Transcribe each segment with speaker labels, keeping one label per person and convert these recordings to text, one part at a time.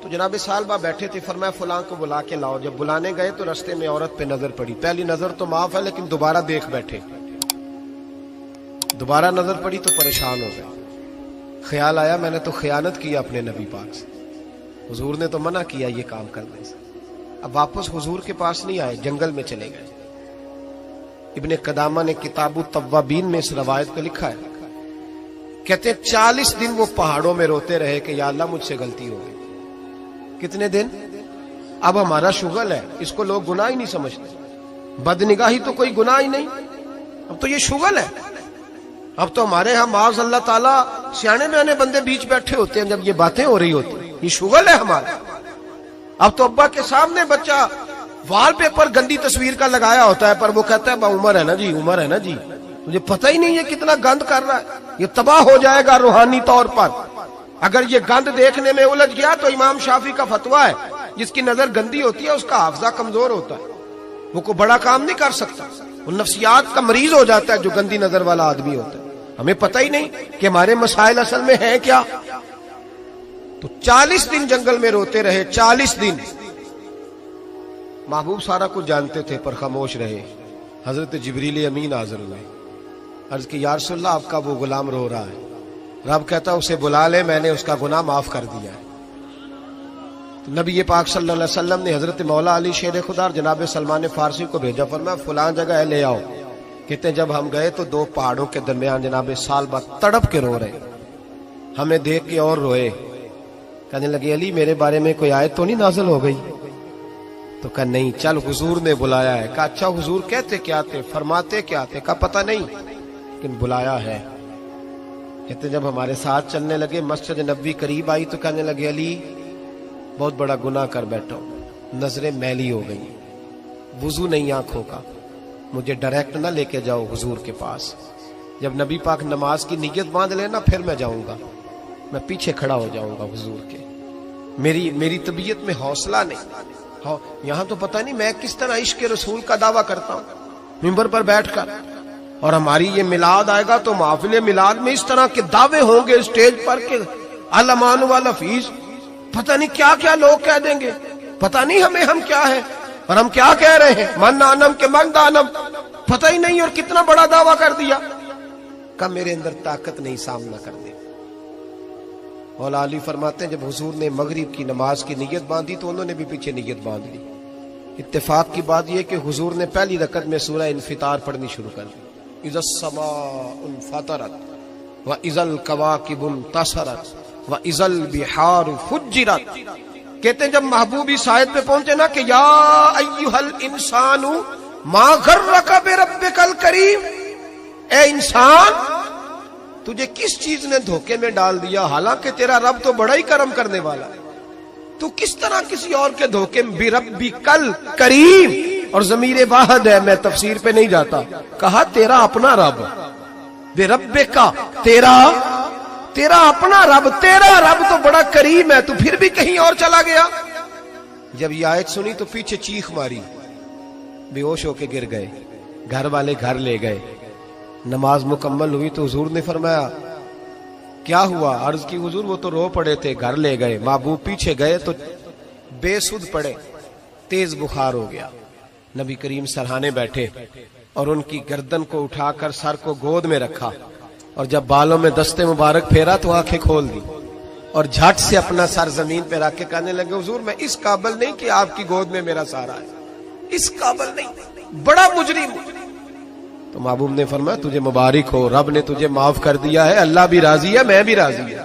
Speaker 1: تو جناب سالبہ بیٹھے تھے، فرمایا فلاں کو بلا کے لاؤ۔ جب بلانے گئے تو رستے میں عورت پہ نظر پڑی، پہلی نظر تو معاف ہے لیکن دوبارہ دیکھ بیٹھے، دوبارہ نظر پڑی تو پریشان ہو گئے۔ خیال آیا میں نے تو خیانت کیا اپنے نبی پاک سے، حضور نے تو منع کیا یہ کام کرنے سے۔ اب واپس حضور کے پاس نہیں آئے، جنگل میں چلے گئے۔ ابن قدامہ نے کتاب التوابین میں اس روایت کو لکھا ہے، کہتے ہیں 40 دن وہ پہاڑوں میں روتے رہے کہ یا اللہ مجھ سے غلطی ہو گئی۔ کتنے دن؟ اب ہمارا شغل ہے، اس کو لوگ گناہ ہی نہیں سمجھتے، بدنگاہی تو کوئی گناہ ہی نہیں، اب تو یہ شغل ہے۔ اب تو ہمارے ہاں معاذ اللہ تعالیٰ سیانے بیانے بندے بیچ بیٹھے ہوتے ہیں جب یہ باتیں ہو رہی ہوتی ہیں، یہ شغل ہے ہمارا۔ اب تو ابا کے سامنے بچہ وال پیپر گندی تصویر کا لگایا ہوتا ہے پر وہ کہتا ہے عمر ہے نا جی، عمر ہے نا جی، مجھے پتہ ہی نہیں ہے کتنا گند کر رہا ہے، یہ تباہ ہو جائے گا روحانی طور پر۔ اگر یہ گند دیکھنے میں الجھ گیا تو امام شافعی کا فتویٰ ہے جس کی نظر گندی ہوتی ہے اس کا حافظہ کمزور ہوتا ہے، وہ کوئی بڑا کام نہیں کر سکتا، وہ نفسیات کا مریض ہو جاتا ہے جو گندی نظر والا آدمی ہوتا ہے۔ ہمیں پتہ ہی نہیں کہ ہمارے مسائل اصل میں ہیں کیا۔ تو 40 دن جنگل میں روتے رہے، 40 دن۔ محبوب سارا کچھ جانتے تھے پر خاموش رہے۔ حضرت جبریل امین حاضر ہوئے، عرض کی یا رسول اللہ آپ کا وہ غلام رو رہا ہے۔ رب کہتا اسے بلا لے، میں نے اس کا گناہ معاف کر دیا ہے۔ تو نبی پاک صلی اللہ علیہ وسلم نے حضرت مولا علی شیر خدا اور جناب سلمان فارسی کو بھیجا، فرمایا فلاں جگہ ہے لے آؤ۔ کہتے ہیں جب ہم گئے تو 2 پہاڑوں کے درمیان جناب سالبہ تڑپ کے رو رہے، ہمیں دیکھ کے اور روئے، کہنے لگے علی میرے بارے میں کوئی آیت تو نہیں نازل ہو گئی؟ تو کہا نہیں، چل حضور نے بلایا ہے۔ کہا اچھا حضور کہتے کیا تھے، فرماتے کیا تھے؟ کہا پتہ نہیں لیکن بلایا ہے۔ کہتے جب ہمارے ساتھ چلنے لگے مسجد نبوی قریب آئی تو کہنے لگے علی بہت بڑا گناہ کر بیٹھا ہوں، نظریں میلی ہو گئی، وضو نہیں آنکھوں کا، مجھے ڈائریکٹ نہ لے کے جاؤ حضور کے پاس، جب نبی پاک نماز کی نیت باندھ لینا پھر میں جاؤں گا، میں پیچھے کھڑا ہو جاؤں گا حضور کے، میری طبیعت میں حوصلہ نہیں، یہاں تو پتہ نہیں میں کس طرح عشق رسول کا دعویٰ کرتا ہوں ممبر پر بیٹھ کر، اور ہماری یہ میلاد آئے گا تو محفل میلاد میں اس طرح کے دعوے ہوں گے اسٹیج پر کہ علمان والحفیظ، پتہ نہیں کیا کیا لوگ کہہ دیں گے، پتہ نہیں ہم کیا ہے اور ہم کیا کہہ رہے ہیں، من آنم کے من دانم، پتہ ہی نہیں، اور کتنا بڑا دعویٰ کر دیا۔ کہ میرے اندر طاقت نہیں سامنا کرنے۔ مولا علی فرماتے ہیں جب حضور نے مغرب کی نماز کی نیت باندھی تو انہوں نے بھی پیچھے نیت باندھ لی۔ اتفاق کی بات یہ کہ حضور نے پہلی رکعت میں سورہ انفطار پڑھنی شروع کر دی، اذا السماء انفطرت واذا الکواکب انتصرت واذا البحار فجرت۔ کہتے ہیں جب محبوب اس آیت پہ پہنچے نا کہ یا ایھا الانسان ما غرک بربک الکریم، اے انسان تجھے کس چیز نے دھوکے میں ڈال دیا، حالانکہ تیرا رب تو بڑا ہی کرم کرنے والا ہے، تو کس طرح کسی اور کے دھوکے میں، بربک الکریم، اور ضمیر واحد ہے، میں تفسیر پہ نہیں جاتا، کہا تیرا اپنا رب، بربک تیرا اپنا رب، تیرا رب تو بڑا کریم ہے، تو پھر بھی کہیں اور چلا گیا۔ جب یہ آیت سنی تو پیچھے چیخ ماری، بے ہوش ہو کے گر گئے، گھر والے گھر لے گئے، نماز مکمل ہوئی تو حضور نے فرمایا کیا ہوا؟ عرض کی حضور وہ تو رو پڑے تھے، گھر لے گئے، محبوب پیچھے گئے تو بے سدھ پڑے، تیز بخار ہو گیا، نبی کریم سرہانے بیٹھے اور ان کی گردن کو اٹھا کر سر کو گود میں رکھا، اور جب بالوں میں دستے مبارک پھیرا تو آنکھیں کھول دی اور جھٹ سے اپنا سر زمین پہ رکھ کے کہنے لگے حضور میں اس قابل نہیں کہ آپ کی گود میں میرا سارا ہے، اس قابل نہیں، بڑا مجرم ہوں۔ تو محبوب نے فرمایا تجھے مبارک ہو، رب نے تجھے معاف کر دیا ہے، اللہ بھی راضی ہے، میں بھی راضی ہے۔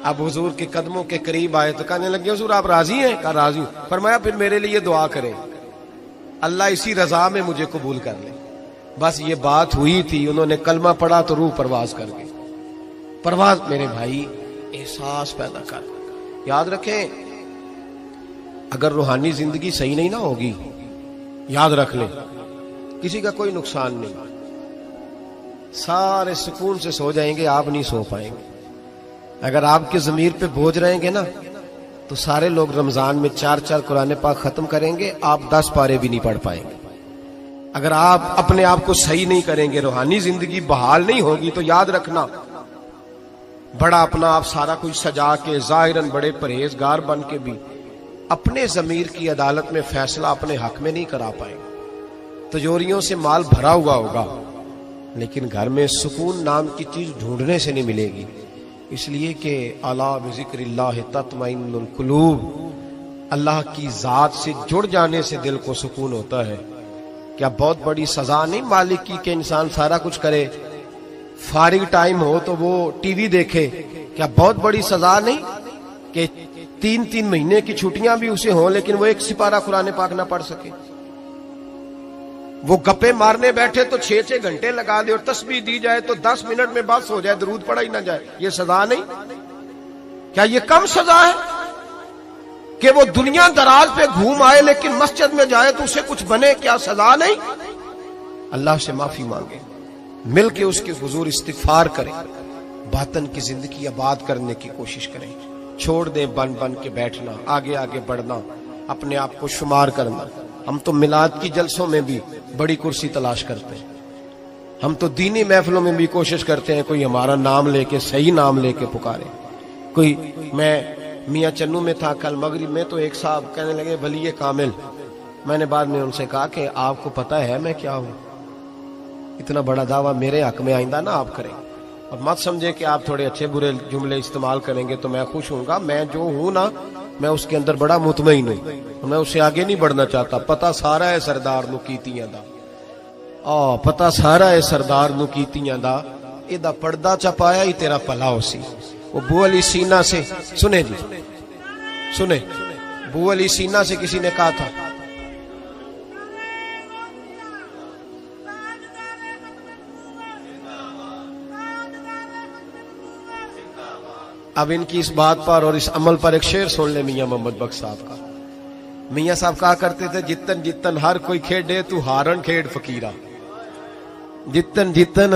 Speaker 1: اب حضور کے قدموں کے قریب آئے تو کہنے لگے حضور آپ راضی ہیں؟ کہا راضی ہوں۔ فرمایا پھر میرے لیے دعا کریں، اللہ اسی رضا میں مجھے قبول کر لے۔ بس یہ بات ہوئی تھی، انہوں نے کلمہ پڑھا تو روح پرواز کر گئی۔ پرواز میرے بھائی احساس پیدا کر، یاد رکھیں اگر روحانی زندگی صحیح نہیں نہ ہوگی، یاد رکھ لیں کسی کا کوئی نقصان نہیں، سارے سکون سے سو جائیں گے، آپ نہیں سو پائیں گے۔ اگر آپ کے ضمیر پہ بوجھ رہیں گے نا تو سارے لوگ رمضان میں 4 قرآن پاک ختم کریں گے، آپ 10 پارے بھی نہیں پڑھ پائیں گے۔ اگر آپ اپنے آپ کو صحیح نہیں کریں گے، روحانی زندگی بحال نہیں ہوگی، تو یاد رکھنا بڑا اپنا آپ سارا کچھ سجا کے ظاہراً بڑے پرہیزگار بن کے بھی اپنے ضمیر کی عدالت میں فیصلہ اپنے حق میں نہیں کرا پائے. تجوریوں سے مال بھرا ہوا ہوگا لیکن گھر میں سکون نام کی چیز ڈھونڈنے سے نہیں ملے گی. اس لیے کہ الا بذکر اللہ تطمئن القلوب، اللہ کی ذات سے جڑ جانے سے دل کو سکون ہوتا ہے. کیا بہت بڑی سزا نہیں مالک کی کہ انسان سارا کچھ کرے، فارغ ٹائم ہو تو وہ ٹی وی دیکھے؟ کیا بہت بڑی سزا نہیں کہ 3 مہینے کی چھٹیاں بھی اسے ہوں لیکن وہ ایک سپارہ قرآن پاک نہ پڑھ سکے؟ وہ گپے مارنے بیٹھے تو 6 گھنٹے لگا دے اور تسبیح دی جائے تو 10 منٹ میں بس ہو جائے، درود پڑھا ہی نہ جائے. یہ سزا نہیں؟ کیا یہ کم سزا ہے کہ وہ دنیا دراز پہ گھوم آئے لیکن مسجد میں جائے تو اسے کچھ بنے؟ کیا سزا نہیں؟ اللہ سے معافی مانگے، مل کے اس کے حضور استغفار کریں، باطن کی زندگی آباد کرنے کی کوشش کریں. چھوڑ دیں بن کے بیٹھنا، آگے آگے بڑھنا، اپنے آپ کو شمار کرنا. ہم تو میلاد کی جلسوں میں بھی بڑی کرسی تلاش کرتے ہیں، ہم تو دینی محفلوں میں بھی کوشش کرتے ہیں کوئی ہمارا نام لے کے، صحیح نام لے کے پکارے. کوئی، میں میاں چنو میں تھا کل مغرب میں، تو ایک صاحب کہنے لگے ولی کامل. میں نے بعد میں ان سے کہا کہ آپ کو پتہ ہے میں کیا ہوں؟ اتنا بڑا دعویٰ میرے حق میں آئندہ نہ آپ کریں، اور مت سمجھے کہ آپ تھوڑے اچھے برے جملے استعمال کریں گے تو میں خوش ہوں گا. میں جو ہوں نا، میں اس کے اندر بڑا مطمئن ہوں، میں اس سے آگے نہیں بڑھنا چاہتا. پتہ سارا ہے سردار نو کیتیاں دا، پتہ سارا ہے سردار نو کیتیاں دا، ایدہ پردہ چپایا ہی تیرا پلا ہو سی. وہ بو علی سینہ سے، سنیں جی سنیں، بو علی سینہ سے کسی نے کہا تھا اب ان کی اس بات پر اور اس عمل پر ایک شعر سن لے میاں محمد بخش صاحب کا. میاں صاحب کہا کرتے تھے جتن جتن ہر کوئی کھیڑے تو ہارن کھیڑ فقیرہ. جتن جتن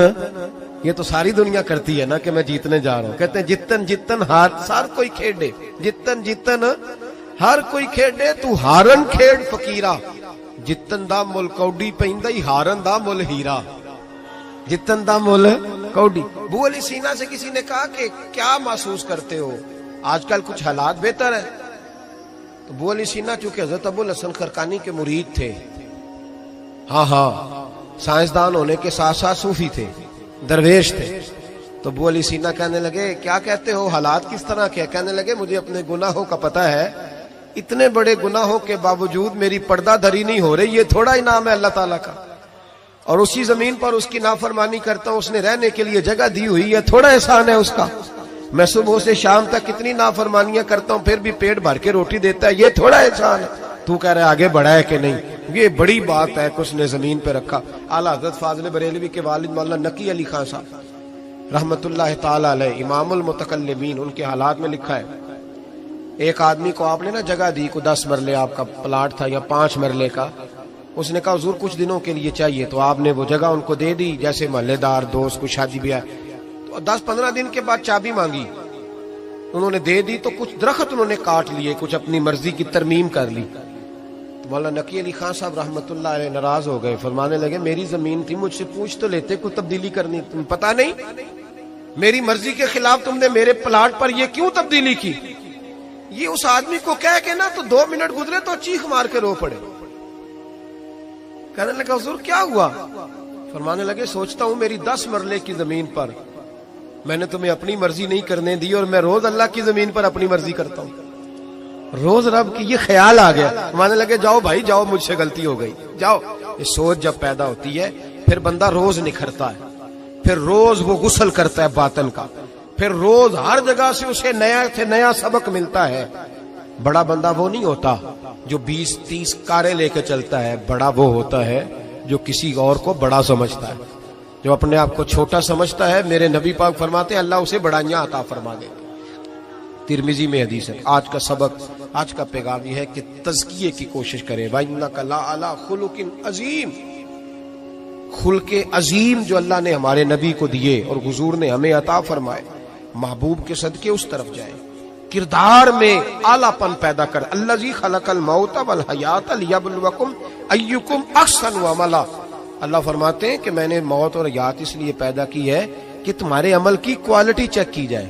Speaker 1: یہ تو ساری دنیا کرتی ہے نا کہ میں جیتنے جا رہا ہوں. کہتے ہیں جتن جتن ہر کوئی کھیڑے، جتن جتن ہر کوئی کھیڑے تو ہارن کھیڑ فقیرہ. جتن دا مل کوڈی پیندا ہی ہارن دا مل ہیرا. جتن دا مل کوڈی. بو علی سینہ سے کسی نے کہا کہ کیا محسوس کرتے ہو آج کل کچھ حالات بہتر ہے؟ تو بو علی سینہ چونکہ حضرت ابو الحسن خرقانی کے مرید تھے، ہاں سائنسدان ہونے کے ساتھ ساتھ صوفی تھے، درویش تھے. تو بو علی سینہ کہنے لگے کیا کہتے ہو، حالات کس طرح کے؟ کہنے لگے مجھے اپنے گناہوں کا پتہ ہے، اتنے بڑے گناہوں کے باوجود میری پردہ دھری نہیں ہو رہی، یہ تھوڑا انعام ہے اللہ تعالیٰ کا. اور اسی زمین پر اس کی نافرمانی کرتا ہوں، اس نے رہنے کے لیے جگہ دی ہوئی ہے، تھوڑا احسان ہے اس کا. میں صبح سے شام تک کتنی نافرمانیاں کرتا ہوں پھر بھی پیٹ بھر کے روٹی دیتا ہے، یہ تھوڑا احسان ہے. تو کہہ رہے آگے بڑھا ہے کہ نہیں؟ یہ بڑی بات ہے کہ اس نے زمین پہ رکھا. اعلیٰ حضرت فاضل بریلوی کے والد مولانا نقی علی خان صاحب رحمت اللہ تعالی علیہ، امام المتکلمین، ان کے حالات میں لکھا ہے ایک آدمی کو آپ نے نا جگہ دی، کو 10 مرلے آپ کا پلاٹ تھا یا 5 مرلے کا. اس نے کہا حضور کچھ دنوں کے لیے چاہیے، تو آپ نے وہ جگہ ان کو دے دی. جیسے محلے دار دوست کو شادی بھی ہے تو 10-15 دن کے بعد چابی مانگی، انہوں نے دے دی. تو کچھ درخت انہوں نے کاٹ لیے، کچھ اپنی مرضی کی ترمیم کر لی. تو مولانا نقی علی خان صاحب رحمت اللہ علیہ ناراض ہو گئے، فرمانے لگے میری زمین تھی، مجھ سے پوچھ تو لیتے، کوئی تبدیلی کرنی تم پتہ نہیں؟ میری مرضی کے خلاف تم نے میرے پلاٹ پر یہ کیوں تبدیلی کی؟ یہ اس آدمی کو کہہ کے نا تو 2 منٹ گزرے تو چیخ مار کے رو پڑے. کہنے لگا حضور کیا ہوا؟ فرمانے لگے سوچتا ہوں میری 10 مرلے کی زمین پر میں نے تمہیں اپنی مرضی نہیں کرنے دی، اور میں روز اللہ کی زمین پر اپنی مرضی کرتا ہوں. روز رب کی یہ خیال آ گیا. فرمانے لگے جاؤ بھائی جاؤ، مجھ سے غلطی ہو گئی، جاؤ. یہ سوچ جب پیدا ہوتی ہے پھر بندہ روز نکھرتا ہے، پھر روز وہ غسل کرتا ہے باطن کا، پھر روز ہر جگہ سے اسے نیا سے نیا سبق ملتا ہے. بڑا بندہ وہ نہیں ہوتا جو 20-30 کاریں لے کے چلتا ہے، بڑا وہ ہوتا ہے جو کسی اور کو بڑا سمجھتا ہے. جو اپنے آپ کو چھوٹا سمجھتا ہے، میرے نبی پاک فرماتے ہیں اللہ اسے بڑائیاں عطا فرما دے. ترمذی میں حدیث ہے. آج کا سبق، آج کا پیغام یہ ہے کہ تزکیے کی کوشش کریں. وَإِنَّكَ لَعَلَىٰ خُلُقٍ عَظِيمٍ. خلق عظیم جو اللہ نے ہمارے نبی کو دیے اور حضور نے ہمیں عطا فرمائے، محبوب کے صدقے اس طرف جائیں. کردار میں اعلیٰ پن پیدا کر. الذی خلق الموت والحیات لیبلوکم ایکم احسن عملا. اللہ فرماتے ہیں کہ میں نے موت اور حیات اس لیے پیدا کی ہے کہ تمہارے عمل کی کوالٹی چیک کی جائے.